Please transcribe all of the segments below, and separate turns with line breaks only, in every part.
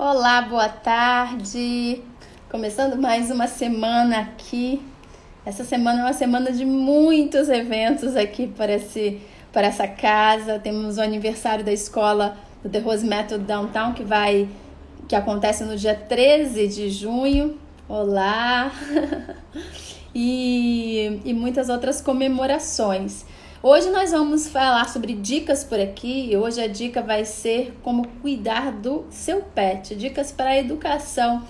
Olá, boa tarde. Começando mais uma semana aqui. Essa semana é uma semana de muitos eventos aqui para essa casa. Temos o aniversário da escola do The Rose Method Downtown que acontece no dia 13 de junho. Olá! e muitas outras comemorações. Hoje nós vamos falar sobre dicas por aqui. Hoje a dica vai ser como cuidar do seu pet. Dicas para a educação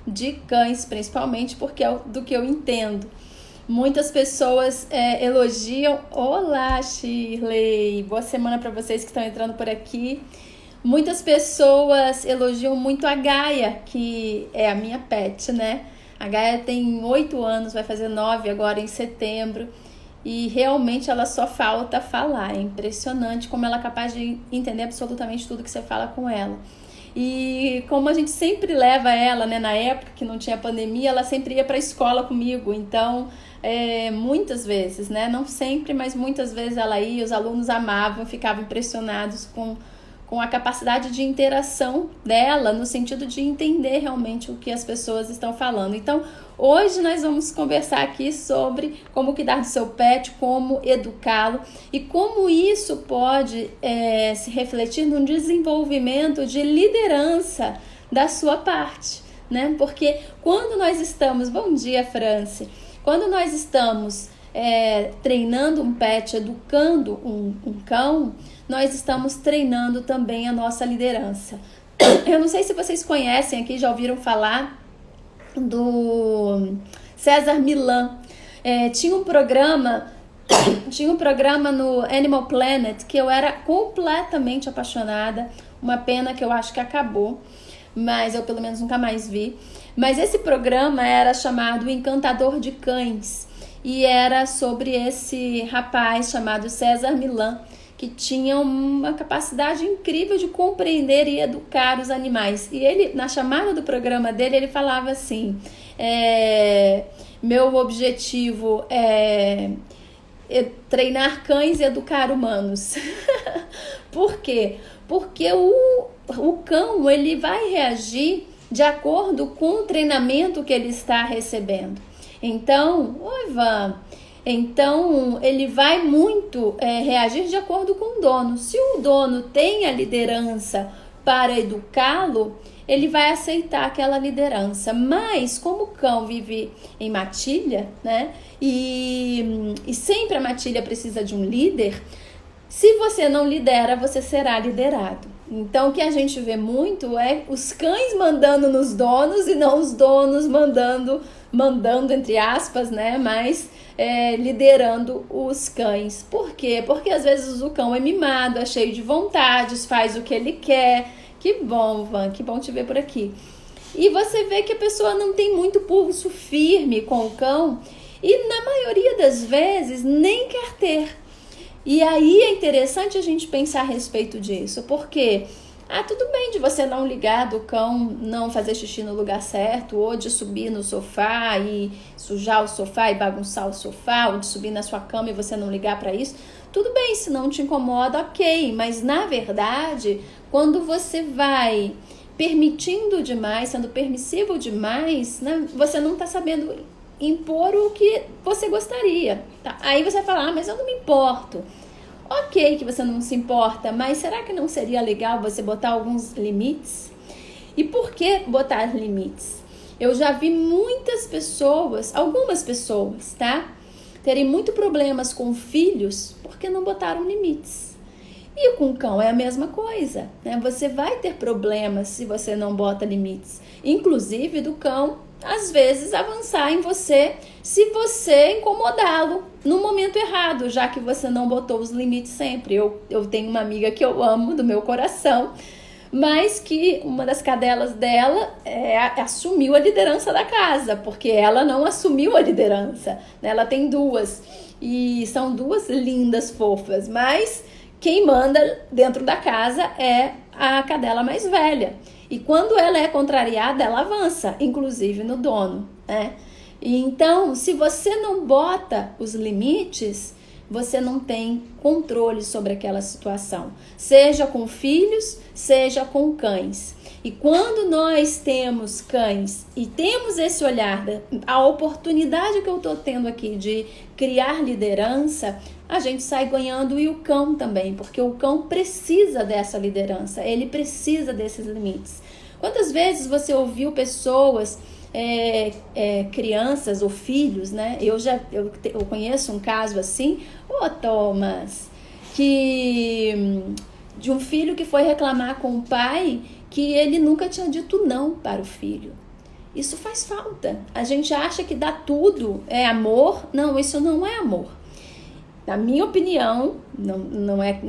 de cães, principalmente, porque é do que eu entendo. Muitas pessoas elogiam. Olá, Shirley! Boa semana para vocês que estão entrando por aqui. Muitas pessoas elogiam muito a Gaia, que é a minha pet, né? A Gaia tem 8 anos, vai fazer 9 agora em setembro. E realmente ela só falta falar. É impressionante como ela é capaz de entender absolutamente tudo que você fala com ela. E como a gente sempre leva ela, né, na época que não tinha pandemia, ela sempre ia para a escola comigo. Então, muitas vezes, né, não sempre, mas muitas vezes ela ia, os alunos amavam, ficavam impressionados com a capacidade de interação dela, no sentido de entender realmente o que as pessoas estão falando. Então, hoje nós vamos conversar aqui sobre como cuidar do seu pet, como educá-lo e como isso pode se refletir no desenvolvimento de liderança da sua parte, né? Porque quando nós estamos... Bom dia, Franci! Quando nós estamos treinando um pet, educando um cão, nós estamos treinando também a nossa liderança. Eu não sei se vocês conhecem aqui, já ouviram falar do César Millan. Tinha um programa no Animal Planet que eu era completamente apaixonada. Uma pena que eu acho que acabou, mas eu pelo menos nunca mais vi. Mas esse programa era chamado O Encantador de Cães e era sobre esse rapaz chamado César Millan, que tinha uma capacidade incrível de compreender e educar os animais. E ele, na chamada do programa dele, ele falava assim: meu objetivo é treinar cães e educar humanos. Por quê? Porque o cão ele vai reagir de acordo com o treinamento que ele está recebendo. Então, oi, Van. Então, ele vai muito reagir de acordo com o dono. Se o dono tem a liderança para educá-lo, ele vai aceitar aquela liderança. Mas, como o cão vive em matilha, né? E sempre a matilha precisa de um líder. Se você não lidera, você será liderado. Então, o que a gente vê muito é os cães mandando nos donos e não os donos mandando entre aspas, né? Mas liderando os cães. Por quê? Porque às vezes o cão é mimado, é cheio de vontades, faz o que ele quer. Que bom, Van, que bom te ver por aqui. E você vê que a pessoa não tem muito pulso firme com o cão e na maioria das vezes nem quer ter. E aí é interessante a gente pensar a respeito disso, porque tudo bem de você não ligar do cão, não fazer xixi no lugar certo, ou de subir no sofá e sujar o sofá e bagunçar o sofá, ou de subir na sua cama e você não ligar para isso. Tudo bem, se não te incomoda, ok, mas na verdade, quando você vai permitindo demais, sendo permissivo demais, né, você não está sabendo impor o que você gostaria. Tá? Aí você vai falar, mas eu não me importo. Ok que você não se importa, mas será que não seria legal você botar alguns limites? E por que botar limites? Eu já vi muitas pessoas, algumas pessoas, tá? Terem muito problemas com filhos porque não botaram limites. E com o cão é a mesma coisa, né? Você vai ter problemas se você não bota limites. Inclusive do cão, às vezes, avançar em você se você incomodá-lo no momento errado, já que você não botou os limites sempre. Eu tenho uma amiga que eu amo do meu coração, mas que uma das cadelas dela assumiu a liderança da casa, porque ela não assumiu a liderança, né? Ela tem 2 e são 2 lindas, fofas, mas quem manda dentro da casa é a cadela mais velha. E quando ela é contrariada, ela avança, inclusive no dono, né? E então, se você não bota os limites, você não tem controle sobre aquela situação, seja com filhos, seja com cães. E quando nós temos cães e temos esse olhar, a oportunidade que eu estou tendo aqui de criar liderança, a gente sai ganhando, e o cão também, porque o cão precisa dessa liderança, ele precisa desses limites. Quantas vezes você ouviu pessoas, crianças ou filhos, né? Eu conheço um caso assim, Thomas, de um filho que foi reclamar com o pai que ele nunca tinha dito não para o filho. Isso faz falta. A gente acha que dar tudo é amor. Não, isso não é amor. Na minha opinião,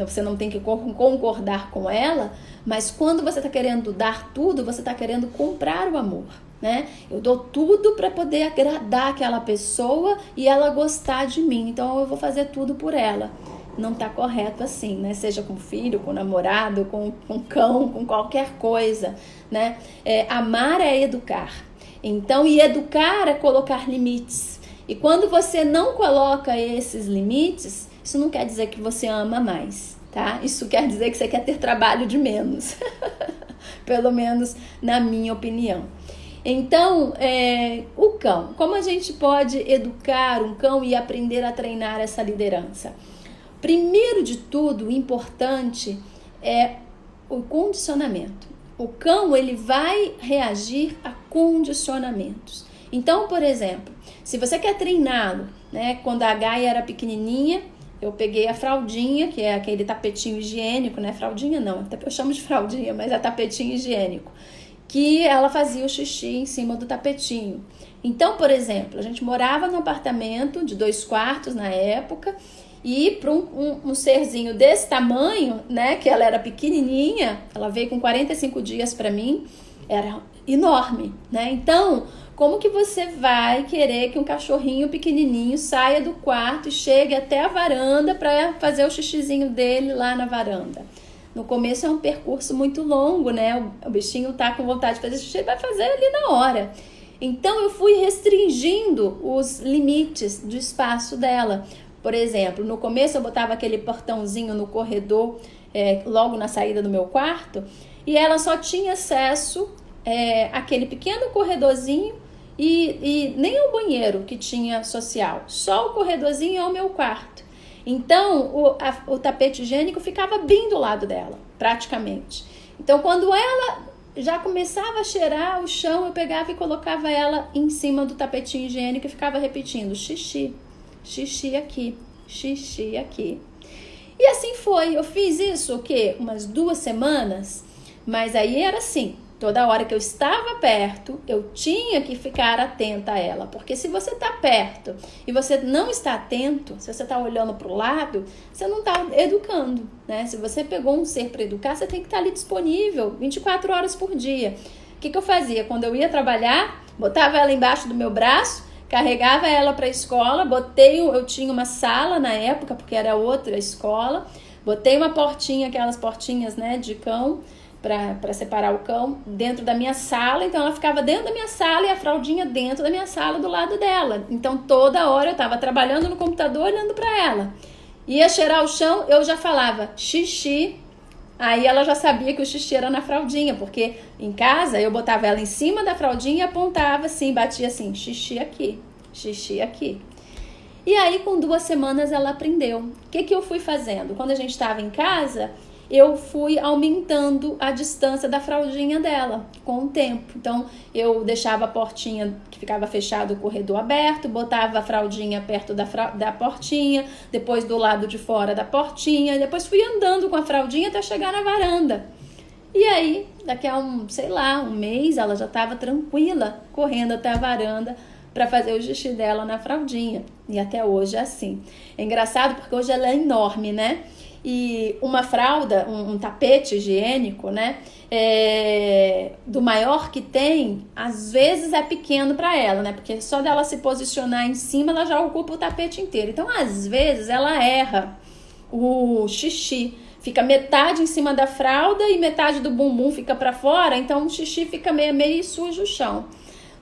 você não tem que concordar com ela, mas quando você está querendo dar tudo, você está querendo comprar o amor, né? Eu dou tudo para poder agradar aquela pessoa e ela gostar de mim, então eu vou fazer tudo por ela. Não está correto assim, né? Seja com filho, com namorado, com cão, com qualquer coisa, né? Amar é educar. Então, e educar é colocar limites. E quando você não coloca esses limites, isso não quer dizer que você ama mais, tá? Isso quer dizer que você quer ter trabalho de menos. Pelo menos na minha opinião. Então, o cão. Como a gente pode educar um cão e aprender a treinar essa liderança? Primeiro de tudo, o importante é o condicionamento. O cão, ele vai reagir a condicionamentos. Então, por exemplo, se você quer treiná-lo, né? Quando a Gaia era pequenininha, eu peguei a fraldinha, que é aquele tapetinho higiênico, né? Fraldinha não, eu chamo de fraldinha, mas é tapetinho higiênico, que ela fazia o xixi em cima do tapetinho. Então, por exemplo, a gente morava num apartamento de 2 quartos na época, e para um serzinho desse tamanho, né, que ela era pequenininha, ela veio com 45 dias para mim, era enorme, né? Então, como que você vai querer que um cachorrinho pequenininho saia do quarto e chegue até a varanda para fazer o xixizinho dele lá na varanda? No começo é um percurso muito longo, né? O bichinho tá com vontade de fazer xixi, ele vai fazer ali na hora. Então, eu fui restringindo os limites do espaço dela. Por exemplo, no começo eu botava aquele portãozinho no corredor, logo na saída do meu quarto, e ela só tinha acesso àquele pequeno corredorzinho e nem ao banheiro que tinha social, só o corredorzinho ao meu quarto. Então, o tapete higiênico ficava bem do lado dela, praticamente. Então, quando ela já começava a cheirar o chão, eu pegava e colocava ela em cima do tapetinho higiênico e ficava repetindo: xixi, xixi aqui, xixi aqui. E assim foi, eu fiz isso, o quê? Umas 2 semanas, mas aí era assim, toda hora que eu estava perto, eu tinha que ficar atenta a ela, porque se você está perto e você não está atento, se você está olhando para o lado, você não está educando, né? Se você pegou um ser para educar, você tem que estar ali disponível 24 horas por dia. O que eu fazia? Quando eu ia trabalhar, botava ela embaixo do meu braço, carregava ela para a escola, eu tinha uma sala na época, porque era outra escola, botei uma portinha, aquelas portinhas, né, de cão, para separar o cão, dentro da minha sala. Então ela ficava dentro da minha sala e a fraldinha dentro da minha sala do lado dela. Então toda hora eu estava trabalhando no computador olhando para ela. Ia cheirar o chão, eu já falava xixi. Aí ela já sabia que o xixi era na fraldinha, porque em casa eu botava ela em cima da fraldinha e apontava assim, batia assim: xixi aqui, xixi aqui. E aí com 2 semanas ela aprendeu. O que eu fui fazendo? Quando a gente estava em casa, eu fui aumentando a distância da fraldinha dela com o tempo. Então, eu deixava a portinha que ficava fechada, o corredor aberto, botava a fraldinha perto da portinha, depois do lado de fora da portinha, e depois fui andando com a fraldinha até chegar na varanda. E aí, daqui a um mês, ela já estava tranquila, correndo até a varanda para fazer o xixi dela na fraldinha. E até hoje é assim. É engraçado porque hoje ela é enorme, né? E uma fralda, um tapete higiênico, né, do maior que tem, às vezes é pequeno para ela, né, porque só dela se posicionar em cima, ela já ocupa o tapete inteiro. Então, às vezes, ela erra o xixi, fica metade em cima da fralda e metade do bumbum fica para fora, então o xixi fica meio sujo o chão.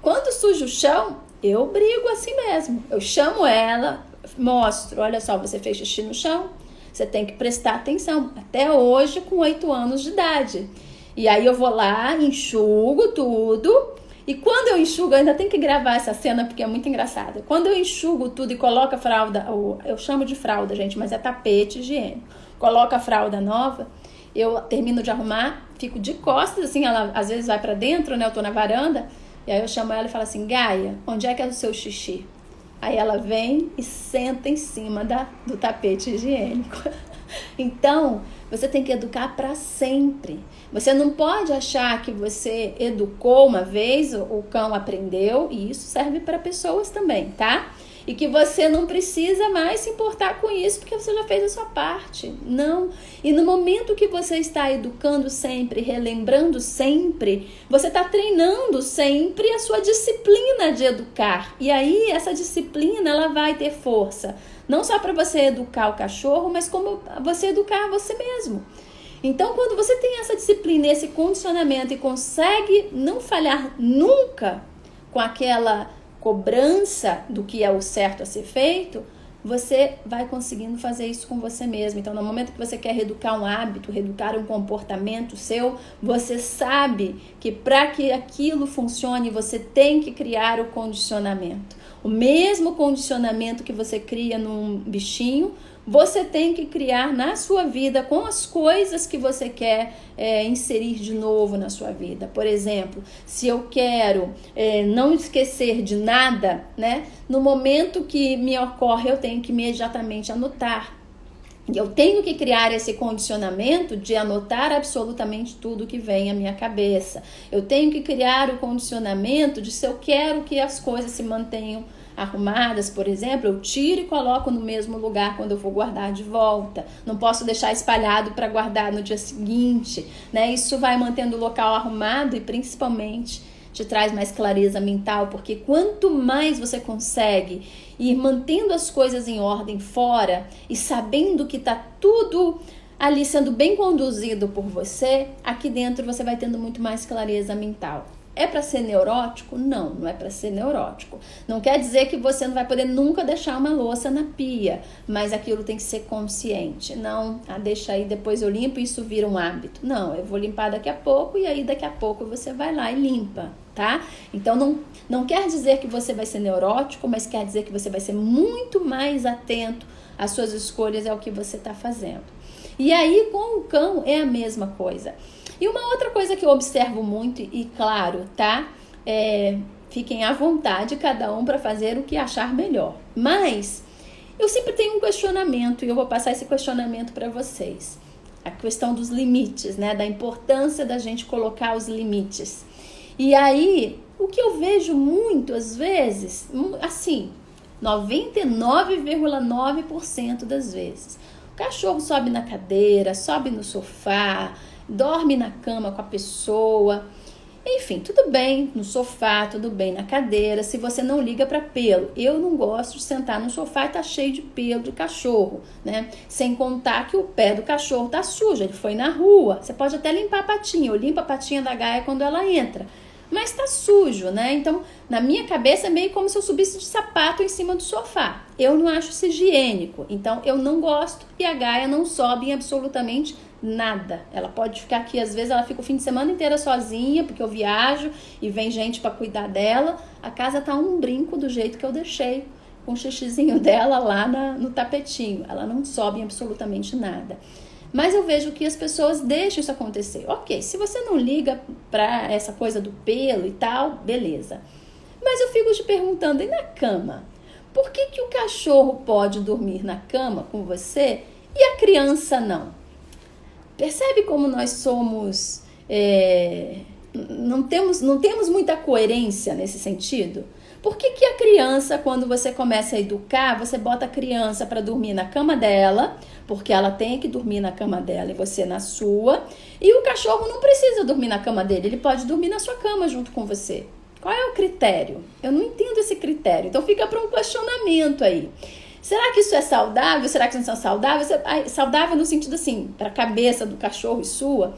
Quando suja o chão, eu brigo assim mesmo, eu chamo ela, Mostro, olha só, você fez xixi no chão, você tem que prestar atenção. Até hoje, com 8 anos de idade. E aí eu vou lá, enxugo tudo. E quando eu enxugo, eu ainda tenho que gravar essa cena porque é muito engraçada. Quando eu enxugo tudo e coloco a fralda, eu chamo de fralda, gente, mas é tapete higiênico. Coloco a fralda nova, eu termino de arrumar, fico de costas, assim, ela às vezes vai pra dentro, né? Eu tô na varanda, e aí eu chamo ela e falo assim, Gaia, onde é que é o seu xixi? Aí ela vem e senta em cima do tapete higiênico. Então, você tem que educar para sempre. Você não pode achar que você educou uma vez, o cão aprendeu, e isso serve para pessoas também, tá? E que você não precisa mais se importar com isso, porque você já fez a sua parte. Não. E no momento que você está educando sempre, relembrando sempre, você está treinando sempre a sua disciplina de educar. E aí, essa disciplina, ela vai ter força. Não só para você educar o cachorro, mas como você educar você mesmo. Então, quando você tem essa disciplina, esse condicionamento e consegue não falhar nunca com aquela cobrança do que é o certo a ser feito, você vai conseguindo fazer isso com você mesmo. Então, no momento que você quer reeducar um hábito, reeducar um comportamento seu, você sabe que para que aquilo funcione, você tem que criar o condicionamento. O mesmo condicionamento que você cria num bichinho, você tem que criar na sua vida com as coisas que você quer inserir de novo na sua vida. Por exemplo, se eu quero não esquecer de nada, né? No momento que me ocorre, eu tenho que imediatamente anotar. Eu tenho que criar esse condicionamento de anotar absolutamente tudo que vem à minha cabeça. Eu tenho que criar o condicionamento de se eu quero que as coisas se mantenham arrumadas, por exemplo, eu tiro e coloco no mesmo lugar quando eu vou guardar de volta. Não posso deixar espalhado para guardar no dia seguinte, né? Isso vai mantendo o local arrumado e principalmente te traz mais clareza mental, porque quanto mais você consegue ir mantendo as coisas em ordem fora e sabendo que tá tudo ali sendo bem conduzido por você, aqui dentro você vai tendo muito mais clareza mental. É para ser neurótico? Não, não é para ser neurótico. Não quer dizer que você não vai poder nunca deixar uma louça na pia, mas aquilo tem que ser consciente. Não, deixa aí, depois eu limpo e isso vira um hábito. Não, eu vou limpar daqui a pouco e aí daqui a pouco você vai lá e limpa, tá? Então não quer dizer que você vai ser neurótico, mas quer dizer que você vai ser muito mais atento às suas escolhas e ao que você está fazendo. E aí com o cão é a mesma coisa. E uma outra coisa que eu observo muito, e claro, tá? Fiquem à vontade, cada um para fazer o que achar melhor. Mas eu sempre tenho um questionamento e eu vou passar esse questionamento para vocês. A questão dos limites, né? Da importância da gente colocar os limites. E aí, o que eu vejo muito, às vezes, assim, 99,9% das vezes, o cachorro sobe na cadeira, sobe no sofá, dorme na cama com a pessoa, enfim, tudo bem no sofá, tudo bem na cadeira, se você não liga para pelo. Eu não gosto de sentar no sofá e tá cheio de pelo de cachorro, né? Sem contar que o pé do cachorro tá sujo, ele foi na rua. Você pode até limpar a patinha, eu limpo a patinha da Gaia quando ela entra, mas tá sujo, né? Então, na minha cabeça é meio como se eu subisse de sapato em cima do sofá. Eu não acho isso higiênico, então eu não gosto e a Gaia não sobe em absolutamente nada. Ela pode ficar aqui, às vezes ela fica o fim de semana inteira sozinha, porque eu viajo e vem gente para cuidar dela. A casa tá um brinco do jeito que eu deixei, com o xixizinho dela lá no tapetinho. Ela não sobe em absolutamente nada. Mas eu vejo que as pessoas deixam isso acontecer. Ok, se você não liga para essa coisa do pelo e tal, beleza. Mas eu fico te perguntando, e na cama? Por que o cachorro pode dormir na cama com você e a criança não? Percebe como nós somos... não temos muita coerência nesse sentido? Por que a criança, quando você começa a educar, você bota a criança para dormir na cama dela, porque ela tem que dormir na cama dela e você na sua, e o cachorro não precisa dormir na cama dele, ele pode dormir na sua cama junto com você? Qual é o critério? Eu não entendo esse critério, então fica para um questionamento aí. Será que isso é saudável? Será que isso não é saudável? Saudável no sentido assim, para a cabeça do cachorro e sua.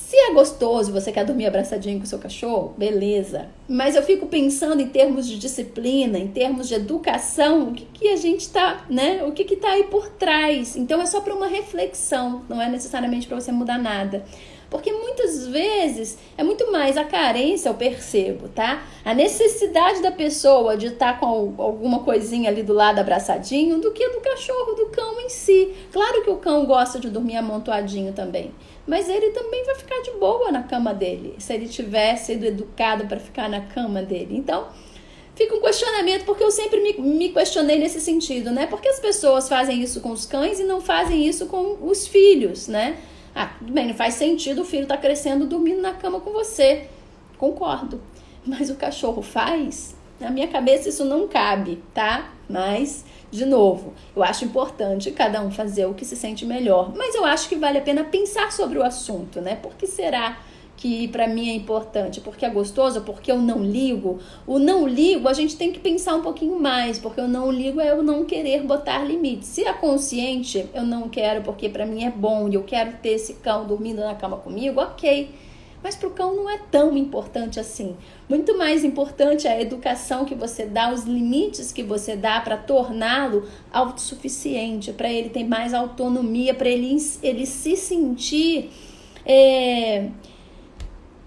Se é gostoso, você quer dormir abraçadinho com o seu cachorro, beleza. Mas eu fico pensando em termos de disciplina, em termos de educação, o que a gente tá, né? O que tá aí por trás. Então é só para uma reflexão, não é necessariamente para você mudar nada. Porque muitas vezes é muito mais a carência, eu percebo, tá? A necessidade da pessoa de estar com alguma coisinha ali do lado abraçadinho do que do cachorro, do cão em si. Claro que o cão gosta de dormir amontoadinho também, mas ele também vai ficar de boa na cama dele, se ele tiver sido educado para ficar na cama dele. Então, fica um questionamento, porque eu sempre me questionei nesse sentido, né? Porque as pessoas fazem isso com os cães e não fazem isso com os filhos, né? Ah, tudo bem, não faz sentido o filho tá crescendo dormindo na cama com você. Concordo. Mas o cachorro faz? Na minha cabeça isso não cabe, tá? Mas, de novo, eu acho importante cada um fazer o que se sente melhor. Mas eu acho que vale a pena pensar sobre o assunto, né? Por que será que pra mim é importante? Porque é gostoso? Porque eu não ligo? O não ligo, a gente tem que pensar um pouquinho mais, porque o não ligo é eu não querer botar limites. Se é consciente, eu não quero porque pra mim é bom e eu quero ter esse cão dormindo na cama comigo, ok. Mas pro cão não é tão importante assim. Muito mais importante é a educação que você dá, os limites que você dá para torná-lo autossuficiente, para ele ter mais autonomia, para ele se sentir...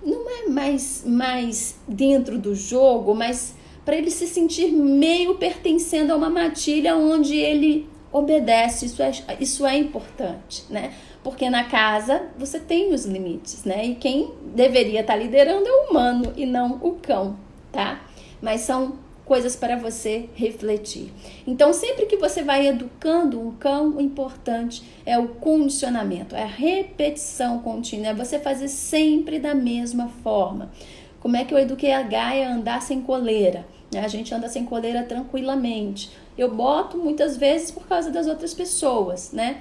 não é mais dentro do jogo, mas para ele se sentir meio pertencendo a uma matilha onde ele obedece. Isso é importante, né? Porque na casa você tem os limites, né? E quem deveria estar liderando é o humano e não o cão, tá? Mas são coisas para você refletir. Então, sempre que você vai educando um cão, o importante é o condicionamento, é a repetição contínua, é você fazer sempre da mesma forma. Como é que eu eduquei a Gaia a andar sem coleira? A gente anda sem coleira tranquilamente. Eu boto muitas vezes por causa das outras pessoas, né?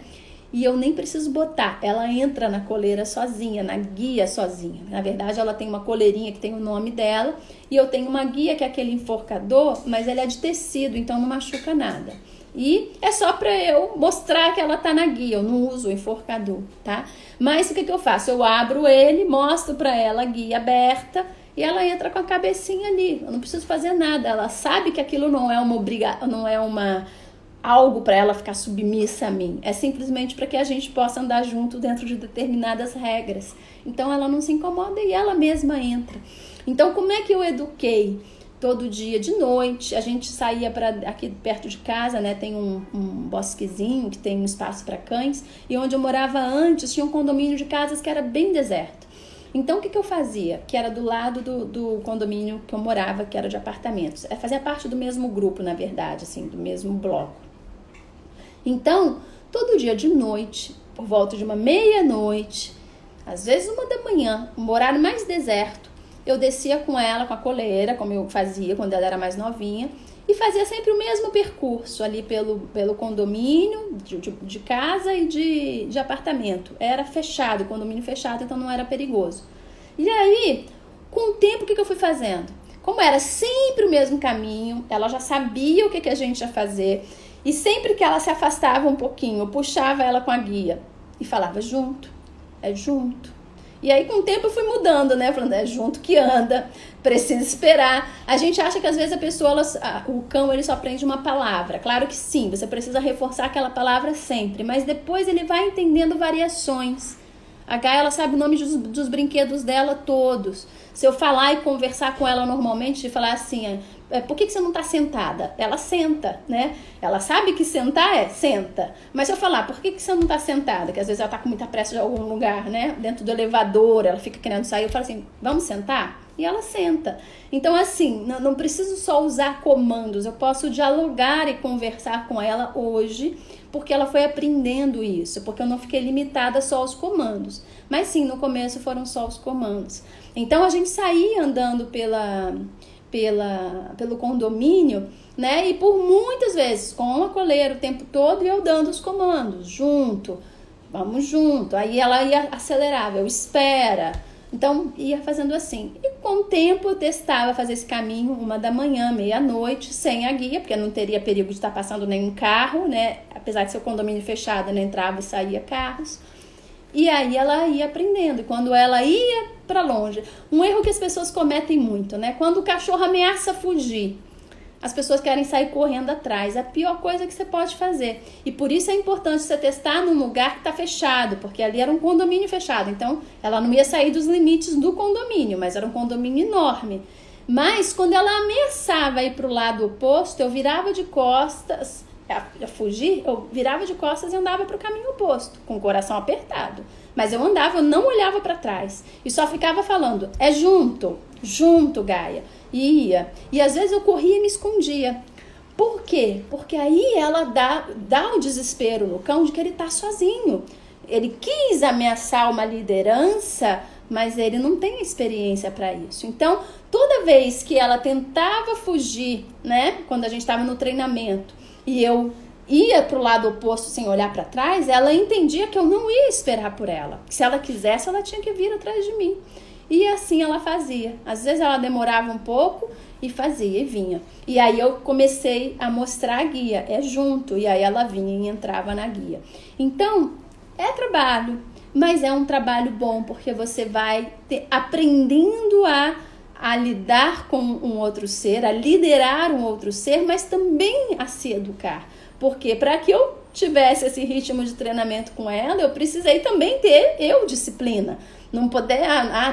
E eu nem preciso botar, ela entra na coleira sozinha, na guia sozinha. Na verdade, ela tem uma coleirinha que tem o nome dela e eu tenho uma guia que é aquele enforcador, mas ele é de tecido, então não machuca nada. E é só para eu mostrar que ela tá na guia, eu não uso o enforcador, tá? Mas o que eu faço? Eu abro ele, mostro para ela a guia aberta e ela entra com a cabecinha ali. Eu não preciso fazer nada, ela sabe que aquilo não é uma obrigação, não é algo para ela ficar submissa a mim. É simplesmente para que a gente possa andar junto dentro de determinadas regras. Então ela não se incomoda e ela mesma entra. Então como é que eu eduquei? Todo dia de noite, a gente saía para aqui perto de casa, né? Tem um bosquezinho que tem um espaço para cães. E onde eu morava antes, tinha um condomínio de casas que era bem deserto. Então o que eu fazia? Que era do lado do condomínio que eu morava, que era de apartamentos. Fazia parte do mesmo grupo, na verdade, assim, do mesmo bloco. Então, todo dia de noite, por volta de uma meia-noite, às vezes 1 da manhã, um horário mais deserto, eu descia com ela, com a coleira, como eu fazia quando ela era mais novinha, e fazia sempre o mesmo percurso ali pelo condomínio de casa e de apartamento. Era fechado, condomínio fechado, então não era perigoso. E aí, com o tempo, o que eu fui fazendo? Como era sempre o mesmo caminho, ela já sabia o que a gente ia fazer. E sempre que ela se afastava um pouquinho, eu puxava ela com a guia e falava junto, é junto. E aí com o tempo eu fui mudando, né? Falando, é junto que anda, precisa esperar. A gente acha que às vezes a pessoa, o cão, ele só aprende uma palavra. Claro que sim, você precisa reforçar aquela palavra sempre, mas depois ele vai entendendo variações. A Gaia, ela sabe o nome dos brinquedos dela todos. Se eu falar e conversar com ela normalmente, de falar assim, por que você não está sentada? Ela senta, né? Ela sabe que sentar senta. Mas se eu falar, por que você não está sentada? Que às vezes ela está com muita pressa de algum lugar, né? Dentro do elevador, ela fica querendo sair. Eu falo assim, vamos sentar? E ela senta. Então, assim, não preciso só usar comandos. Eu posso dialogar e conversar com ela hoje, porque ela foi aprendendo isso. Porque eu não fiquei limitada só aos comandos. Mas sim, no começo foram só os comandos. Então, a gente saía andando pelo condomínio, né? E por muitas vezes, com a coleira o tempo todo, e eu dando os comandos, junto, vamos junto. Aí ela ia acelerava, eu espera. Então, ia fazendo assim. E com o tempo, eu testava fazer esse caminho 1 da manhã, meia-noite, sem a guia, porque não teria perigo de estar passando nenhum carro, né? Apesar de ser o condomínio fechado, né? Entrava e saía carros. E aí ela ia aprendendo. E quando ela ia para longe, um erro que as pessoas cometem muito, né? Quando o cachorro ameaça fugir, as pessoas querem sair correndo atrás. É a pior coisa que você pode fazer. E por isso é importante você testar num lugar que está fechado, porque ali era um condomínio fechado. Então, ela não ia sair dos limites do condomínio, mas era um condomínio enorme. Mas, quando ela ameaçava ir para o lado oposto, eu virava de costas, a fugir, eu virava de costas e andava para o caminho oposto, com o coração apertado. Mas eu andava, eu não olhava para trás. E só ficava falando, é junto, junto, Gaia. E ia. E às vezes eu corria e me escondia. Por quê? Porque aí ela dá o desespero no cão de que ele tá sozinho. Ele quis ameaçar uma liderança, mas ele não tem experiência para isso. Então, toda vez que ela tentava fugir, né, quando a gente estava no treinamento, e eu ia para o lado oposto sem olhar para trás, ela entendia que eu não ia esperar por ela. Que se ela quisesse, ela tinha que vir atrás de mim. E assim ela fazia. Às vezes ela demorava um pouco e fazia e vinha. E aí eu comecei a mostrar a guia, é junto. E aí ela vinha e entrava na guia. Então, é trabalho, mas é um trabalho bom, porque você vai aprendendo a lidar com um outro ser, a liderar um outro ser, mas também a se educar. Porque para que eu tivesse esse ritmo de treinamento com ela, eu precisei também ter disciplina. Não poder,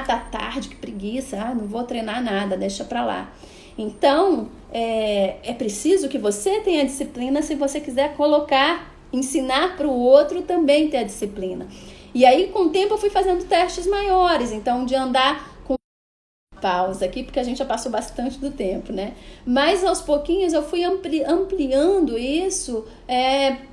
tá tarde, que preguiça, não vou treinar nada, deixa pra lá. Então, é preciso que você tenha disciplina se você quiser ensinar para o outro também ter a disciplina. E aí, com o tempo, eu fui fazendo testes maiores, então de andar com pausa aqui, porque a gente já passou bastante do tempo, né? Mas aos pouquinhos eu fui ampliando isso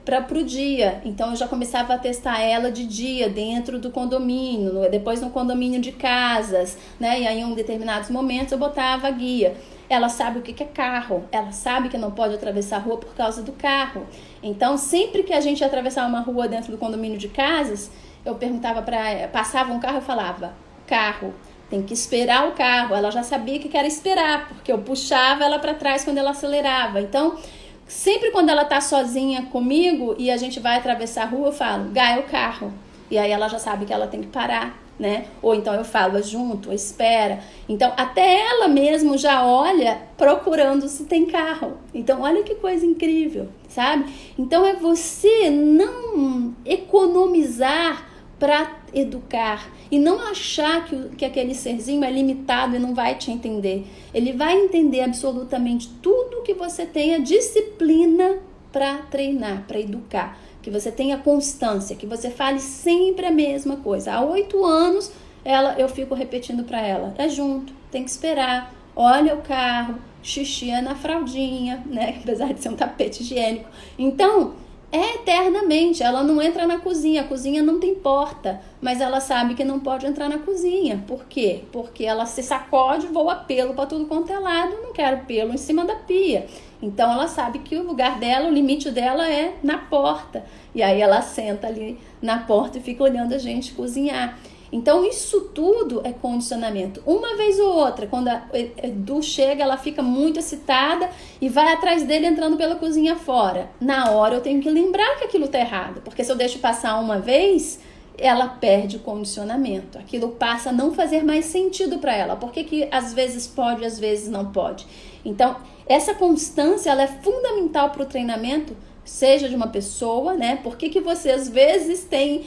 para o dia. Então eu já começava a testar ela de dia dentro do condomínio, depois no condomínio de casas, né? E aí em determinados momentos eu botava a guia. Ela sabe o que é carro, ela sabe que não pode atravessar a rua por causa do carro. Então sempre que a gente ia atravessar uma rua dentro do condomínio de casas, eu perguntava passava um carro, eu falava, carro. Tem que esperar o carro. Ela já sabia que era esperar, porque eu puxava ela para trás quando ela acelerava. Então, sempre quando ela tá sozinha comigo e a gente vai atravessar a rua, eu falo, Gaia, o carro. E aí ela já sabe que ela tem que parar, né? Ou então eu falo, junto, espera. Então, até ela mesmo já olha procurando se tem carro. Então, olha que coisa incrível, sabe? Então, é você não economizar para educar e não achar que aquele serzinho é limitado e não vai te entender. Ele vai entender absolutamente tudo que você tenha disciplina para treinar, para educar, que você tenha constância, que você fale sempre a mesma coisa. Há 8 anos eu fico repetindo para ela, é junto, tem que esperar, olha o carro, xixi é na fraldinha, né? Apesar de ser um tapete higiênico. Então, eternamente, ela não entra na cozinha, a cozinha não tem porta, mas ela sabe que não pode entrar na cozinha. Por quê? Porque ela se sacode, voa pelo para tudo quanto é lado, não quero pelo em cima da pia. Então ela sabe que o lugar dela, o limite dela é na porta. E aí ela senta ali na porta e fica olhando a gente cozinhar. Então isso tudo é condicionamento. Uma vez ou outra, quando a Edu chega, ela fica muito excitada e vai atrás dele entrando pela cozinha fora. Na hora eu tenho que lembrar que aquilo tá errado, porque se eu deixo passar uma vez, ela perde o condicionamento. Aquilo passa a não fazer mais sentido para ela. Por que às vezes pode, às vezes não pode? Então, essa constância ela é fundamental para o treinamento, seja de uma pessoa, né? Por que você às vezes tem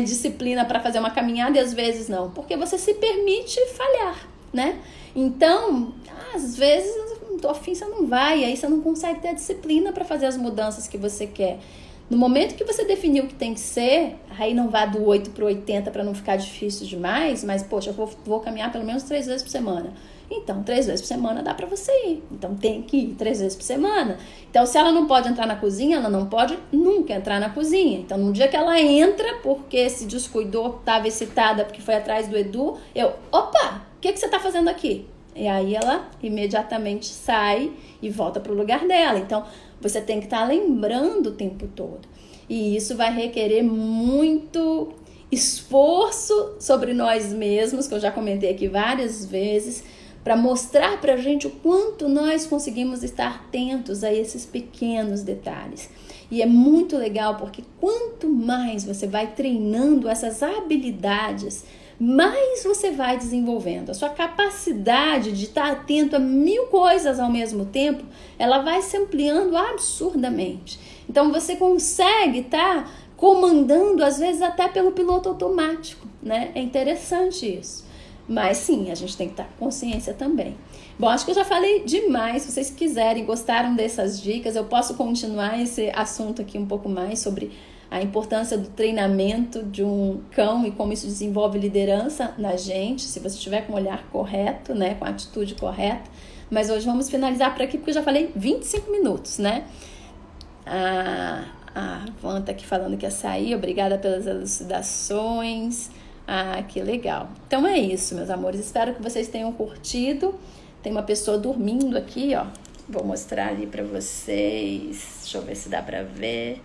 disciplina para fazer uma caminhada e às vezes não? Porque você se permite falhar, né? Então, às vezes, tô afim, você não vai, aí você não consegue ter a disciplina para fazer as mudanças que você quer. No momento que você definiu o que tem que ser, aí não vá do 8 para o 80 para não ficar difícil demais, mas, poxa, eu vou caminhar pelo menos 3 vezes por semana. Então, 3 vezes por semana dá pra você ir. Então, tem que ir 3 vezes por semana. Então, se ela não pode entrar na cozinha, ela não pode nunca entrar na cozinha. Então, no dia que ela entra, porque se descuidou, estava excitada porque foi atrás do Edu, opa, o que você tá fazendo aqui? E aí, ela imediatamente sai e volta pro lugar dela. Então, você tem que estar lembrando o tempo todo. E isso vai requerer muito esforço sobre nós mesmos, que eu já comentei aqui várias vezes, para mostrar pra gente o quanto nós conseguimos estar atentos a esses pequenos detalhes. E é muito legal porque quanto mais você vai treinando essas habilidades, mais você vai desenvolvendo. A sua capacidade de estar atento a 1000 coisas ao mesmo tempo, ela vai se ampliando absurdamente. Então você consegue estar comandando, às vezes até pelo piloto automático, né? É interessante isso. Mas sim, a gente tem que estar com consciência também. Bom, acho que eu já falei demais. Se vocês quiserem, gostaram dessas dicas, eu posso continuar esse assunto aqui um pouco mais sobre a importância do treinamento de um cão e como isso desenvolve liderança na gente, se você estiver com o olhar correto, né, com a atitude correta. Mas hoje vamos finalizar por aqui, porque eu já falei 25 minutos, né? A Van tá aqui falando que ia sair, obrigada pelas elucidações. Que legal. Então é isso, meus amores, espero que vocês tenham curtido. Tem uma pessoa dormindo aqui, ó, vou mostrar ali pra vocês, deixa eu ver se dá pra ver.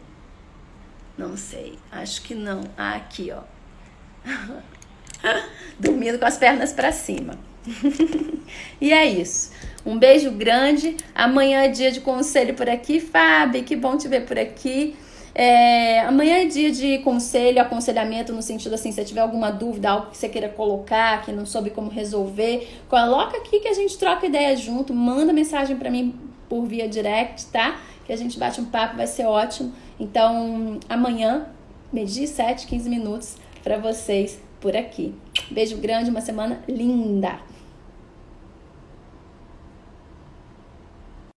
Não sei, acho que não. Aqui, ó. Dormindo com as pernas pra cima. E é isso. Um beijo grande. Amanhã é dia de conselho por aqui, Fábio. Que bom te ver por aqui. Amanhã é dia de conselho, aconselhamento, no sentido assim, se você tiver alguma dúvida, algo que você queira colocar, que não soube como resolver, coloca aqui que a gente troca ideia junto, manda mensagem pra mim por via direct, tá? Que a gente bate um papo, vai ser ótimo. Então, amanhã, meio-dia 7, 15 minutos pra vocês por aqui. Beijo grande, uma semana linda!